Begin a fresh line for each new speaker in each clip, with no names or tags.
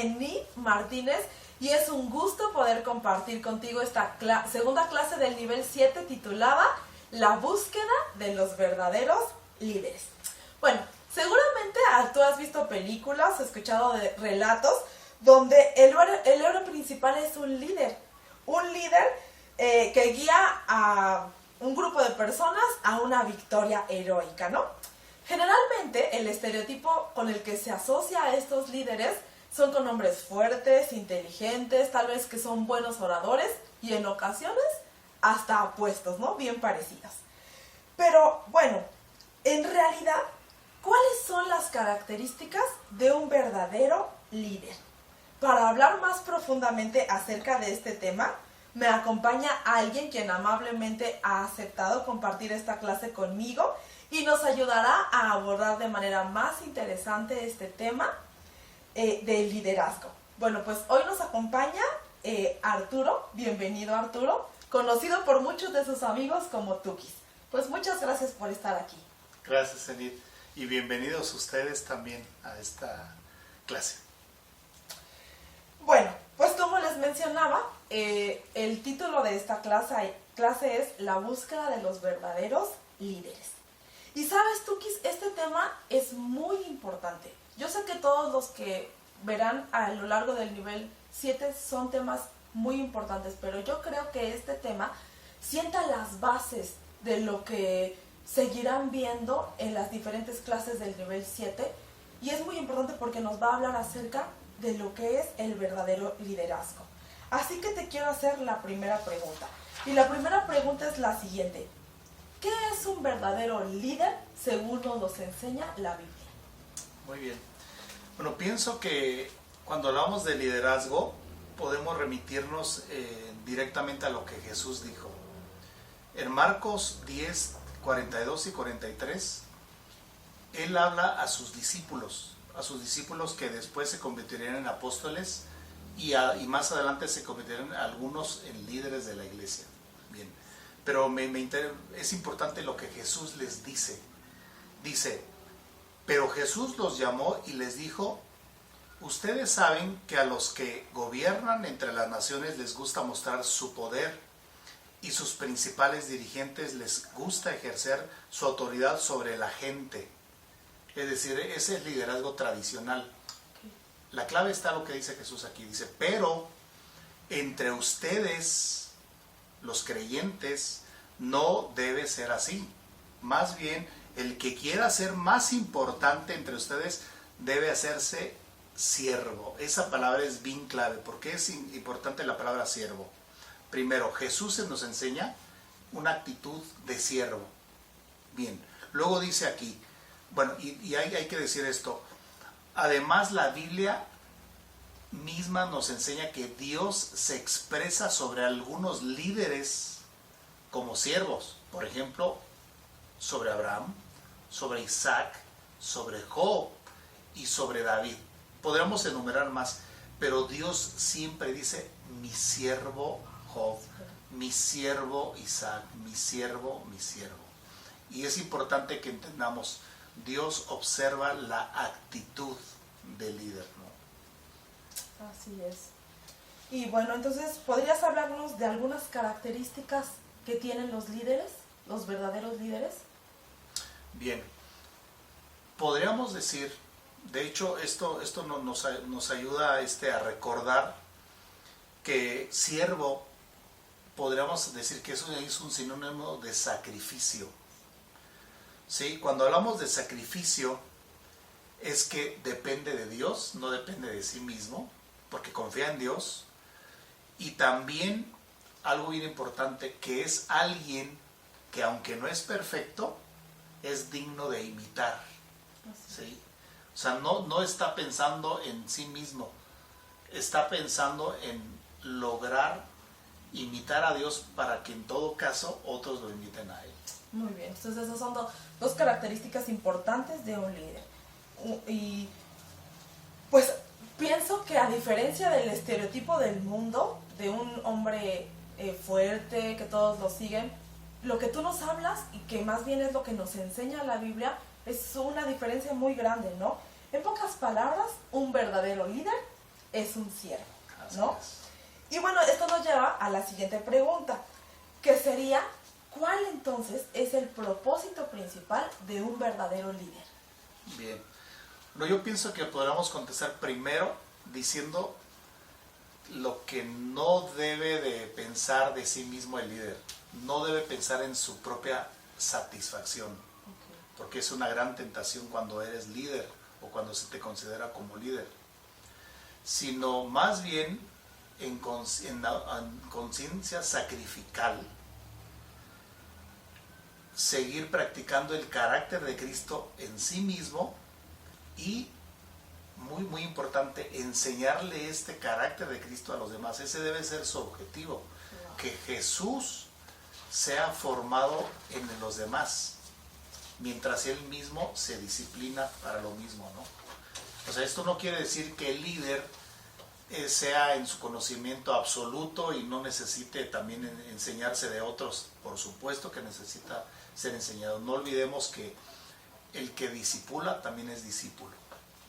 Enid Martínez y es un gusto poder compartir contigo esta segunda clase del nivel 7 titulada La búsqueda de los verdaderos líderes. Bueno, seguramente tú has visto películas, has escuchado de relatos donde el héroe principal es un líder que guía a un grupo de personas a una victoria heroica, ¿no? Generalmente el estereotipo con el que se asocia a estos líderes son con hombres fuertes, inteligentes, tal vez que son buenos oradores y en ocasiones hasta apuestos, ¿no? Bien parecidos. Pero bueno, en realidad, ¿cuáles son las características de un verdadero líder? Para hablar más profundamente acerca de este tema, me acompaña alguien quien amablemente ha aceptado compartir esta clase conmigo y nos ayudará a abordar de manera más interesante este tema del liderazgo. Bueno, pues hoy nos acompaña Arturo. Bienvenido, Arturo, conocido por muchos de sus amigos como Tukis. Pues muchas gracias por estar aquí.
Gracias, Enid, y bienvenidos ustedes también a esta clase.
Bueno, pues como les mencionaba, el título de esta clase es La búsqueda de los verdaderos líderes. Y sabes, Tukis, este tema es muy importante. Yo sé que todos los que verán a lo largo del nivel 7 son temas muy importantes, pero yo creo que este tema sienta las bases de lo que seguirán viendo en las diferentes clases del nivel 7 y es muy importante porque nos va a hablar acerca de lo que es el verdadero liderazgo. Así que te quiero hacer la primera pregunta. Y la primera pregunta es la siguiente. ¿Qué es un verdadero líder según nos enseña la Biblia?
Muy bien. Bueno, pienso que cuando hablamos de liderazgo podemos remitirnos directamente a lo que Jesús dijo. En Marcos 10, 42 y 43, Él habla a sus discípulos que después se convertirían en apóstoles y más adelante se convertirían algunos en líderes de la iglesia. Bien, pero es importante lo que Jesús les dice. Dice, pero Jesús los llamó y les dijo, ustedes saben que a los que gobiernan entre las naciones les gusta mostrar su poder y sus principales dirigentes les gusta ejercer su autoridad sobre la gente. Es decir, ese es liderazgo tradicional. La clave está lo que dice Jesús aquí. Dice, pero entre ustedes, los creyentes, no debe ser así. Más bien, el que quiera ser más importante entre ustedes debe hacerse siervo. Esa palabra es bien clave. ¿Por qué es importante la palabra siervo? Primero, Jesús nos enseña una actitud de siervo. Bien, luego dice aquí, bueno, y hay que decir esto, además la Biblia misma nos enseña que Dios se expresa sobre algunos líderes como siervos, por ejemplo, sobre Abraham, sobre Isaac, sobre Job y sobre David. Podríamos enumerar más, pero Dios siempre dice, mi siervo Job, mi siervo Isaac, mi siervo, mi siervo. Y es importante que entendamos, Dios observa la actitud del líder, ¿no?
Así es. Y bueno, entonces, ¿podrías hablarnos de algunas características que tienen los líderes, los verdaderos líderes?
Bien, podríamos decir, de hecho, esto nos ayuda a recordar que siervo, podríamos decir que eso es un sinónimo de sacrificio. ¿Sí? Cuando hablamos de sacrificio, es que depende de Dios, no depende de sí mismo, porque confía en Dios. Y también algo bien importante, que es alguien que aunque no es perfecto, es digno de imitar. ¿Sí? O sea, no está pensando en sí mismo, está pensando en lograr imitar a Dios para que en todo caso otros lo imiten a Él.
Muy bien, entonces esas son dos características importantes de un líder. Y pues pienso que a diferencia del estereotipo del mundo, de un hombre fuerte, que todos lo siguen, lo que tú nos hablas y que más bien es lo que nos enseña la Biblia es una diferencia muy grande, ¿no? En pocas palabras, un verdadero líder es un siervo,
Así
¿no?
es.
Y bueno, esto nos lleva a la siguiente pregunta, que sería, ¿cuál entonces es el propósito principal de un verdadero líder?
Bien. No, yo pienso que podríamos contestar primero diciendo lo que no debe de pensar de sí mismo el líder. No debe pensar en su propia satisfacción, porque es una gran tentación cuando eres líder o cuando se te considera como líder, sino más bien en conciencia sacrificial, seguir practicando el carácter de Cristo en sí mismo y, muy muy importante, enseñarle este carácter de Cristo a los demás. Ese debe ser su objetivo, que Jesús sea formado en los demás, mientras él mismo se disciplina para lo mismo, ¿no? O sea, esto no quiere decir que el líder sea en su conocimiento absoluto y no necesite también enseñarse de otros. Por supuesto que necesita ser enseñado. No olvidemos que el que discipula también es discípulo.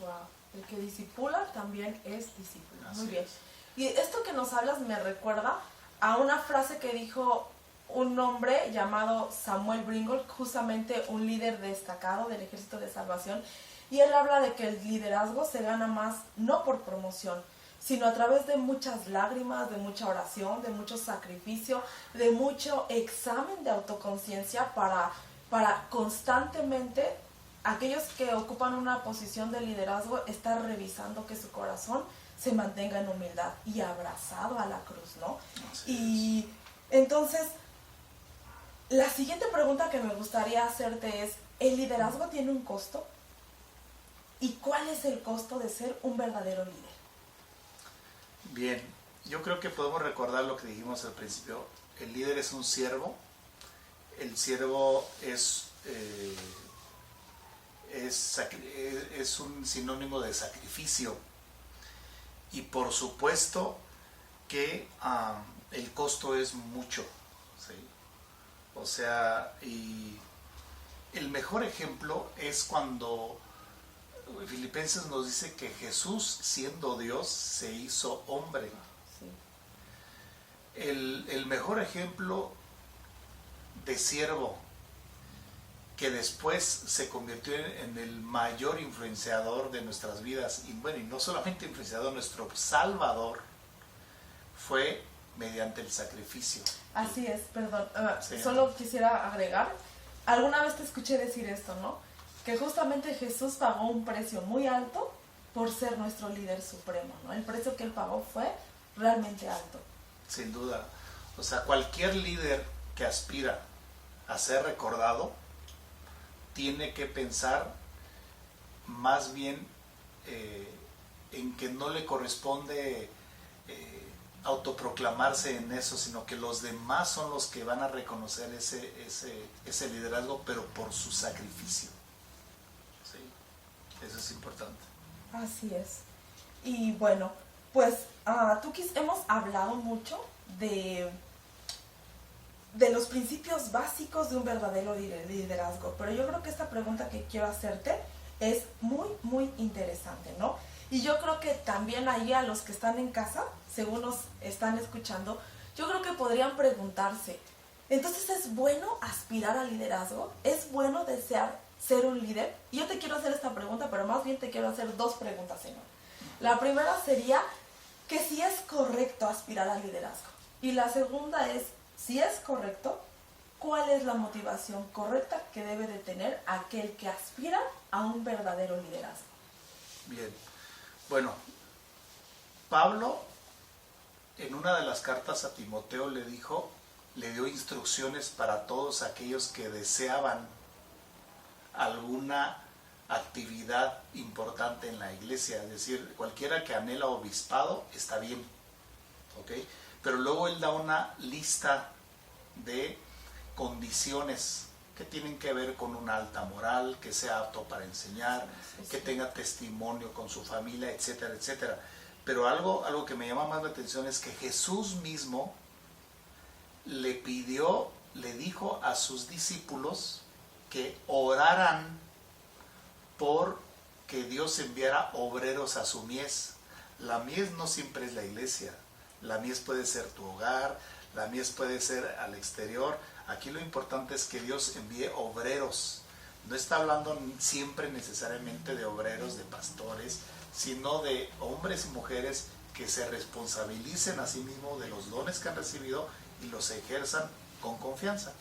Wow. El que discipula también es discípulo.
Así
Muy bien.
es.
Y esto que nos hablas me recuerda a una frase que dijo un hombre llamado Samuel Bringold, justamente un líder destacado del Ejército de Salvación, y él habla de que el liderazgo se gana más no por promoción, sino a través de muchas lágrimas, de mucha oración, de mucho sacrificio, de mucho examen de autoconciencia para constantemente aquellos que ocupan una posición de liderazgo estar revisando que su corazón se mantenga en humildad y abrazado a la cruz, ¿no? Y entonces, la siguiente pregunta que me gustaría hacerte es, ¿el liderazgo tiene un costo? ¿Y cuál es el costo de ser un verdadero líder?
Bien, yo creo que podemos recordar lo que dijimos al principio. El líder es un siervo. El siervo es un sinónimo de sacrificio. Y por supuesto que el costo es mucho, ¿sí? O sea, y el mejor ejemplo es cuando Filipenses nos dice que Jesús, siendo Dios, se hizo hombre.
Sí.
El mejor ejemplo de siervo que después se convirtió en el mayor influenciador de nuestras vidas, y bueno, y no solamente influenciador, nuestro salvador, fue mediante el sacrificio.
Así es, perdón,
Sí.
solo quisiera agregar, alguna vez te escuché decir esto, ¿no? Que justamente Jesús pagó un precio muy alto por ser nuestro líder supremo, ¿no? El precio que él pagó fue realmente alto.
Sin duda. O sea, cualquier líder que aspira a ser recordado tiene que pensar más bien en que no le corresponde autoproclamarse en eso, sino que los demás son los que van a reconocer ese liderazgo, pero por su sacrificio. ¿Sí? Eso es importante.
Así es. Y bueno, pues hemos hablado mucho de los principios básicos de un verdadero liderazgo, pero yo creo que esta pregunta que quiero hacerte es muy, muy interesante, ¿no? Y yo creo que también ahí a los que están en casa, según nos están escuchando, yo creo que podrían preguntarse, entonces, ¿es bueno aspirar al liderazgo? ¿Es bueno desear ser un líder? Y yo te quiero hacer esta pregunta, pero más bien te quiero hacer dos preguntas, señor. La primera sería que si es correcto aspirar al liderazgo. Y la segunda es, si es correcto, ¿cuál es la motivación correcta que debe de tener aquel que aspira a un verdadero liderazgo?
Bien. Bueno, Pablo en una de las cartas a Timoteo le dio instrucciones para todos aquellos que deseaban alguna actividad importante en la iglesia, es decir, cualquiera que anhela obispado está bien, ¿ok? Pero luego él da una lista de condiciones que tienen que ver con una alta moral, que sea apto para enseñar, que tenga testimonio con su familia, etcétera, etcétera. Pero algo que me llama más la atención es que Jesús mismo le dijo a sus discípulos que oraran por que Dios enviara obreros a su mies. La mies no siempre es la iglesia. La mies puede ser tu hogar, la mies puede ser al exterior. Aquí lo importante es que Dios envíe obreros. No está hablando siempre necesariamente de obreros, de pastores, sino de hombres y mujeres que se responsabilicen a sí mismos de los dones que han recibido y los ejerzan con confianza.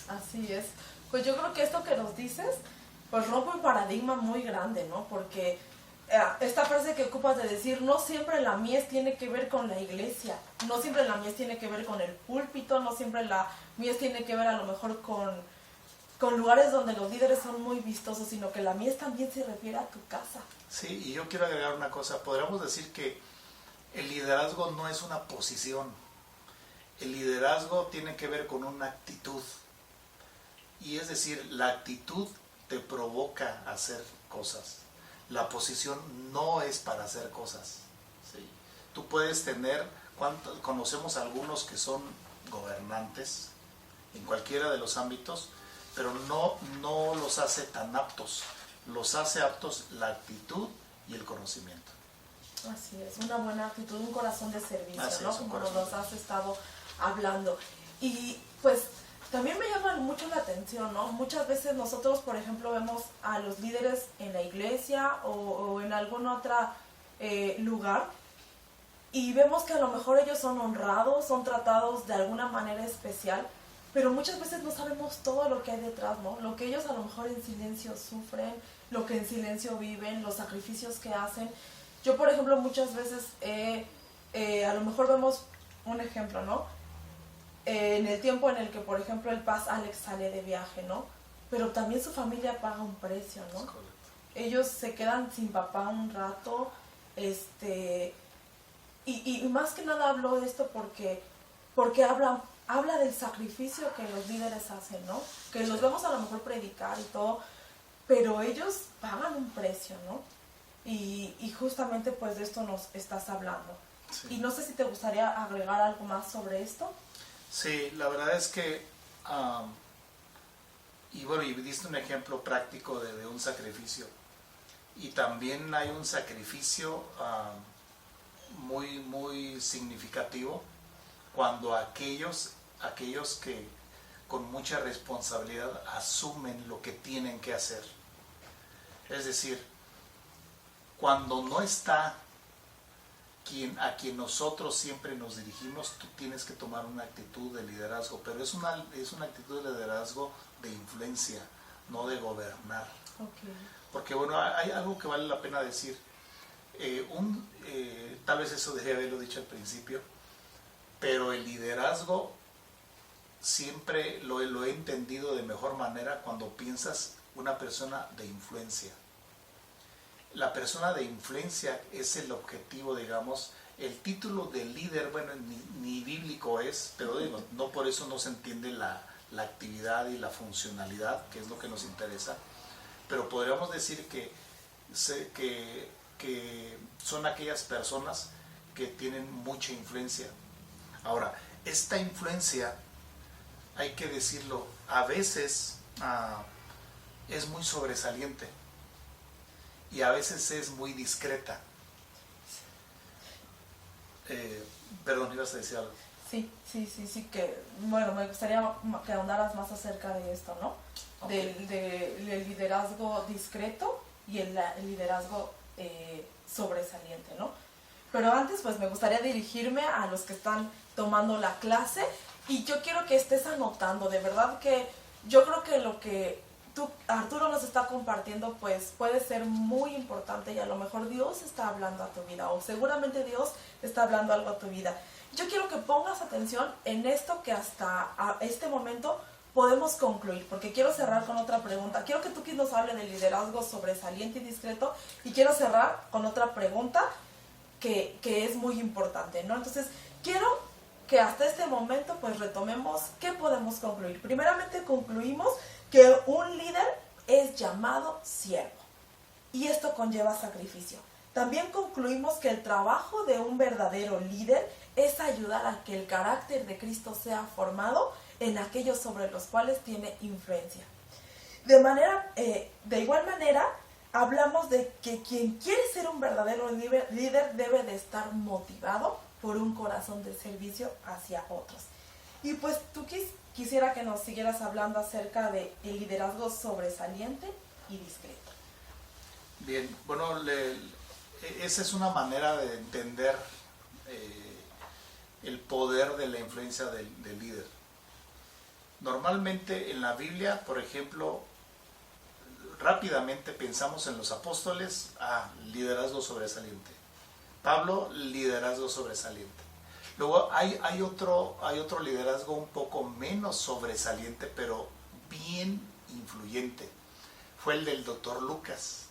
Así es. Pues yo creo que esto que nos dices, pues rompe un paradigma muy grande, ¿no? Porque esta frase que ocupas de decir, no siempre la mies tiene que ver con la iglesia, no siempre la mies tiene que ver con el púlpito, no siempre la mies tiene que ver a lo mejor con lugares donde los líderes son muy vistosos, sino que la mies también se refiere a tu casa.
Sí, y yo quiero agregar una cosa. Podríamos decir que el liderazgo no es una posición. El liderazgo tiene que ver con una actitud. Y es decir, la actitud te provoca a hacer cosas. La posición no es para hacer cosas. ¿Sí? Tú puedes tener, conocemos a algunos que son gobernantes en cualquiera de los ámbitos, pero no los hace tan aptos. Los hace aptos la actitud y el conocimiento.
Así es, una buena actitud, un corazón de servicio,
Así
¿no?
es,
Como nos has estado hablando. Y pues también me llama mucho la atención, ¿no? Muchas veces nosotros, por ejemplo, vemos a los líderes en la iglesia o en algún otro lugar y vemos que a lo mejor ellos son honrados, son tratados de alguna manera especial, pero muchas veces no sabemos todo lo que hay detrás, ¿no? Lo que ellos a lo mejor en silencio sufren, lo que en silencio viven, los sacrificios que hacen. Yo, por ejemplo, muchas veces a lo mejor vemos un ejemplo, ¿no? En el tiempo en el que, por ejemplo, el Paz Alex sale de viaje, ¿no? Pero también su familia paga un precio, ¿no? Ellos se quedan sin papá un rato, y más que nada hablo de esto porque habla del sacrificio que los líderes hacen, ¿no? Que los vemos a lo mejor predicar y todo, pero ellos pagan un precio, ¿no? Y justamente pues de esto nos estás hablando. Sí. Y no sé si te gustaría agregar algo más sobre esto.
Sí, la verdad es que, y bueno, y diste un ejemplo práctico de un sacrificio. Y también hay un sacrificio muy, muy significativo cuando aquellos que con mucha responsabilidad asumen lo que tienen que hacer. Es decir, cuando no está a quien nosotros siempre nos dirigimos, tú tienes que tomar una actitud de liderazgo, pero es una actitud de liderazgo de influencia, no de gobernar. Okay. Porque bueno, hay algo que vale la pena decir. Tal vez eso debería haberlo dicho al principio, pero el liderazgo siempre lo he entendido de mejor manera cuando piensas una persona de influencia. La persona de influencia es el objetivo, digamos. El título de líder, bueno, ni bíblico es, pero digo, no por eso no se entiende la actividad y la funcionalidad, que es lo que nos interesa. Pero podríamos decir que son aquellas personas que tienen mucha influencia. Ahora, esta influencia, hay que decirlo, a veces es muy sobresaliente y a veces es muy discreta. Perdón, ¿ibas a decir algo?
Sí, que bueno, me gustaría que ahondaras más acerca de esto, ¿no? Okay. Del liderazgo discreto y el liderazgo sobresaliente, ¿no? Pero antes, pues me gustaría dirigirme a los que están tomando la clase y yo quiero que estés anotando, de verdad que yo creo que lo que Arturo nos está compartiendo pues puede ser muy importante y a lo mejor Dios está hablando a tu vida o seguramente Dios está hablando algo a tu vida. Yo quiero que pongas atención en esto que hasta este momento podemos concluir, porque quiero cerrar con otra pregunta. Quiero que tú nos hable del liderazgo sobresaliente y discreto y quiero cerrar con otra pregunta que es muy importante, ¿no? Entonces, quiero que hasta este momento pues retomemos qué podemos concluir. Primeramente concluimos que un líder es llamado siervo y esto conlleva sacrificio. También concluimos que el trabajo de un verdadero líder es ayudar a que el carácter de Cristo sea formado en aquellos sobre los cuales tiene influencia. De igual manera, hablamos de que quien quiere ser un verdadero líder debe de estar motivado por un corazón de servicio hacia otros. Y pues tú quisiera que nos siguieras hablando acerca de el liderazgo sobresaliente y discreto.
Bien, bueno, esa es una manera de entender el poder de la influencia del líder. Normalmente en la Biblia, por ejemplo, rápidamente pensamos en los apóstoles, liderazgo sobresaliente. Pablo, liderazgo sobresaliente. Luego hay otro liderazgo un poco menos sobresaliente, pero bien influyente. Fue el del doctor Lucas.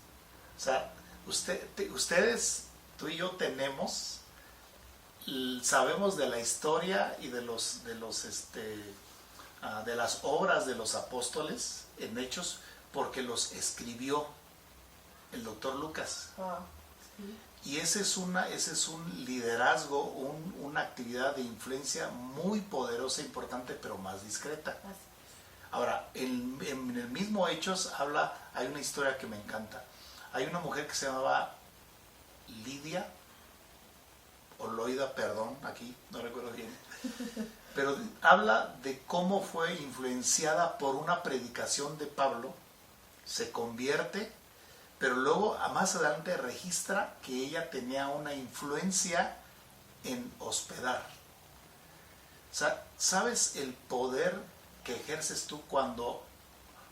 O sea, ustedes, tú y yo sabemos de la historia y de las obras de los apóstoles en Hechos, porque los escribió el doctor Lucas.
Sí.
Y ese es un liderazgo, una actividad de influencia muy poderosa e importante, pero más discreta. Ahora, en el mismo Hechos hay una historia que me encanta. Hay una mujer que se llamaba Lidia, o Loida, perdón, aquí no recuerdo bien, pero habla de cómo fue influenciada por una predicación de Pablo, se convierte, pero luego más adelante registra que ella tenía una influencia en hospedar. O sea, ¿sabes el poder que ejerces tú cuando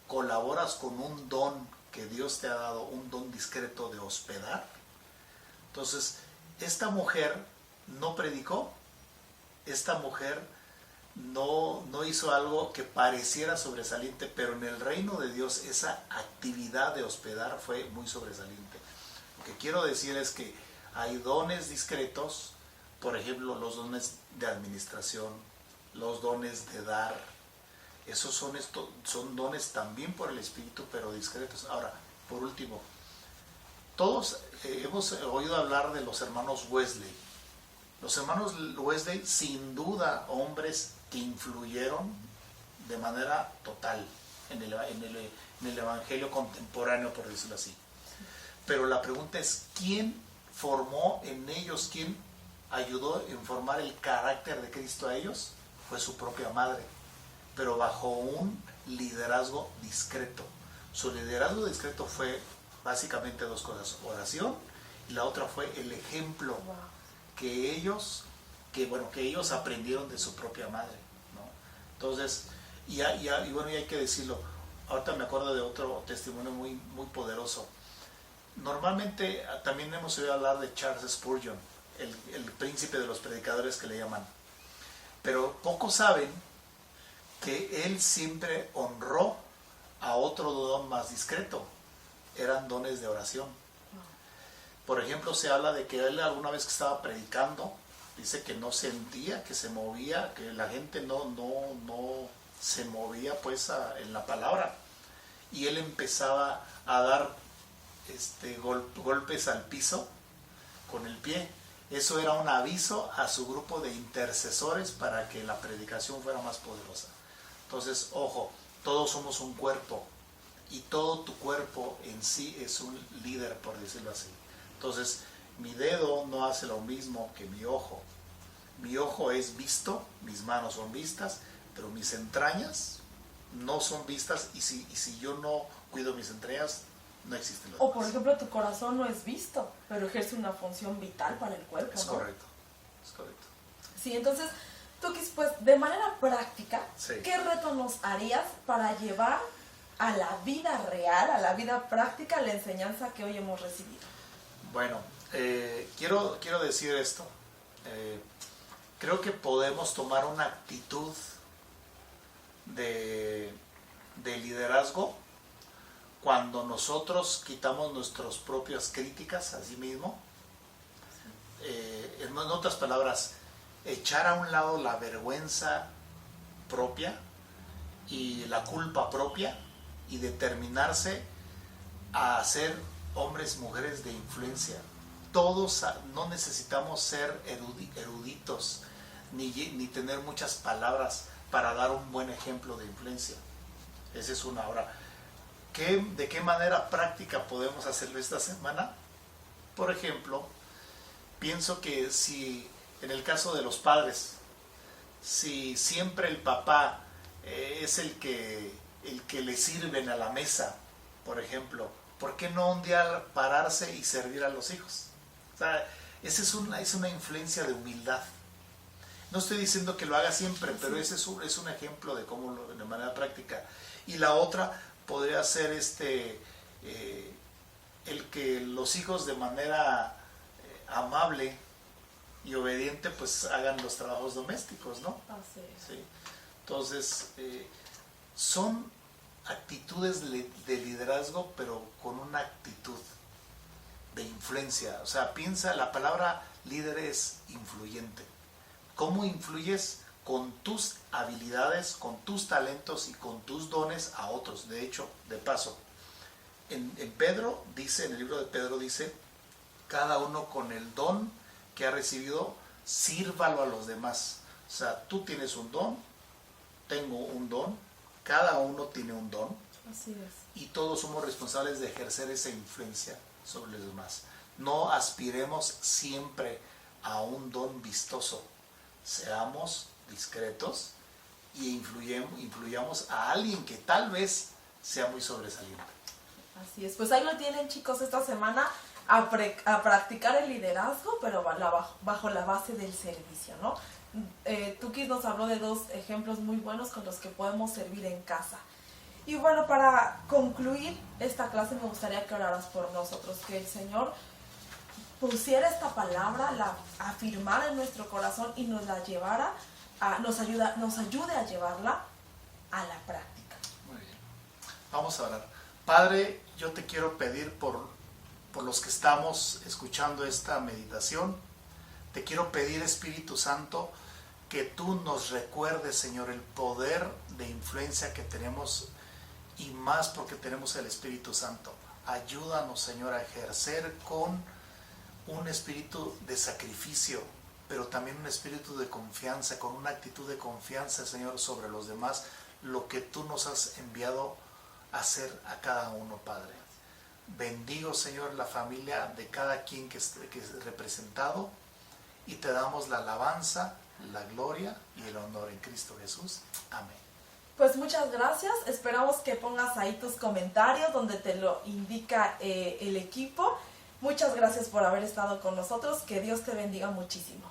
colaboras con un don que Dios te ha dado, un don discreto de hospedar? Entonces, esta mujer no predicó, esta mujer no hizo algo que pareciera sobresaliente, pero en el reino de Dios esa actividad de hospedar fue muy sobresaliente. Lo que quiero decir es que hay dones discretos, por ejemplo, los dones de administración, los dones de dar. Esos son dones también por el Espíritu, pero discretos. Ahora, por último, todos hemos oído hablar de los hermanos Wesley. Los hermanos Wesley, sin duda, hombres que influyeron de manera total en el evangelio contemporáneo, por decirlo así. Pero la pregunta es, ¿quién formó en ellos, quién ayudó en formar el carácter de Cristo a ellos? Fue su propia madre, pero bajo un liderazgo discreto. Su liderazgo discreto fue básicamente dos cosas: oración, y la otra fue el ejemplo que ellos aprendieron de su propia madre, ¿no? Entonces, y hay que decirlo. Ahorita me acuerdo de otro testimonio muy, muy poderoso. Normalmente también hemos oído hablar de Charles Spurgeon, el príncipe de los predicadores que le llaman. Pero pocos saben que él siempre honró a otro don más discreto. Eran dones de oración. Por ejemplo, se habla de que él alguna vez que estaba predicando, dice que no sentía, que se movía, que la gente no se movía pues en la palabra. Y él empezaba a dar golpes al piso con el pie. Eso era un aviso a su grupo de intercesores para que la predicación fuera más poderosa. Entonces, ojo, todos somos un cuerpo y todo tu cuerpo en sí es un líder, por decirlo así. Entonces, mi dedo no hace lo mismo que mi ojo. Mi ojo es visto, mis manos son vistas, pero mis entrañas no son vistas, y si yo no cuido mis entrañas, no existen las
O por ejemplo, tu corazón no es visto, pero ejerce una función vital para el cuerpo,
Es
¿no?
correcto, es correcto.
Sí, entonces, Tukis, pues de manera práctica,
Sí.
¿qué reto nos harías para llevar a la vida real, a la vida práctica, la enseñanza que hoy hemos recibido?
Bueno, quiero decir esto. Creo que podemos tomar una actitud de liderazgo cuando nosotros quitamos nuestras propias críticas a sí mismo. En otras palabras, echar a un lado la vergüenza propia y la culpa propia y determinarse a ser hombres, mujeres de influencia. Todos no necesitamos ser eruditos ni tener muchas palabras para dar un buen ejemplo de influencia. Esa es una. Ahora, ¿De qué manera práctica podemos hacerlo esta semana? Por ejemplo, pienso que si en el caso de los padres, si siempre el papá es el que le sirven a la mesa, por ejemplo, ¿por qué no un día pararse y servir a los hijos? O sea, esa es una influencia de humildad. No estoy diciendo que lo haga siempre, pero ese es un ejemplo de cómo de manera práctica. Y la otra podría ser el que los hijos de manera amable y obediente pues hagan los trabajos domésticos, ¿no?
Así es.
Sí. Entonces, son actitudes de liderazgo, pero con una actitud de influencia. O sea, piensa, la palabra líder es influyente. ¿Cómo influyes? Con tus habilidades, con tus talentos y con tus dones a otros. De hecho, de paso, en Pedro dice, en el libro de Pedro dice, cada uno con el don que ha recibido, sírvalo a los demás. O sea, tú tienes un don, tengo un don, cada uno tiene un don.
Así es.
Y todos somos responsables de ejercer esa influencia sobre los demás. No aspiremos siempre a un don vistoso. Seamos discretos y influyamos a alguien que tal vez sea muy sobresaliente.
Así es, pues ahí lo tienen, chicos, esta semana a practicar el liderazgo, pero bajo la base del servicio, ¿no? Tukis nos habló de 2 ejemplos muy buenos con los que podemos servir en casa. Y bueno, para concluir esta clase me gustaría que oraras por nosotros, que el Señor pusiera esta palabra, la afirmara en nuestro corazón y nos la llevara, nos ayude a llevarla a la práctica.
Muy bien. Vamos a orar. Padre, yo te quiero pedir por los que estamos escuchando esta meditación. Te quiero pedir, Espíritu Santo, que tú nos recuerdes, Señor, el poder de influencia que tenemos y más porque tenemos el Espíritu Santo. Ayúdanos, Señor, a ejercer con un espíritu de sacrificio, pero también un espíritu de confianza, con una actitud de confianza, Señor, sobre los demás, lo que tú nos has enviado a hacer a cada uno, Padre. Bendigo, Señor, la familia de cada quien que es representado y te damos la alabanza, la gloria y el honor en Cristo Jesús. Amén.
Pues muchas gracias, esperamos que pongas ahí tus comentarios donde te lo indica el equipo. Muchas gracias por haber estado con nosotros, que Dios te bendiga muchísimo.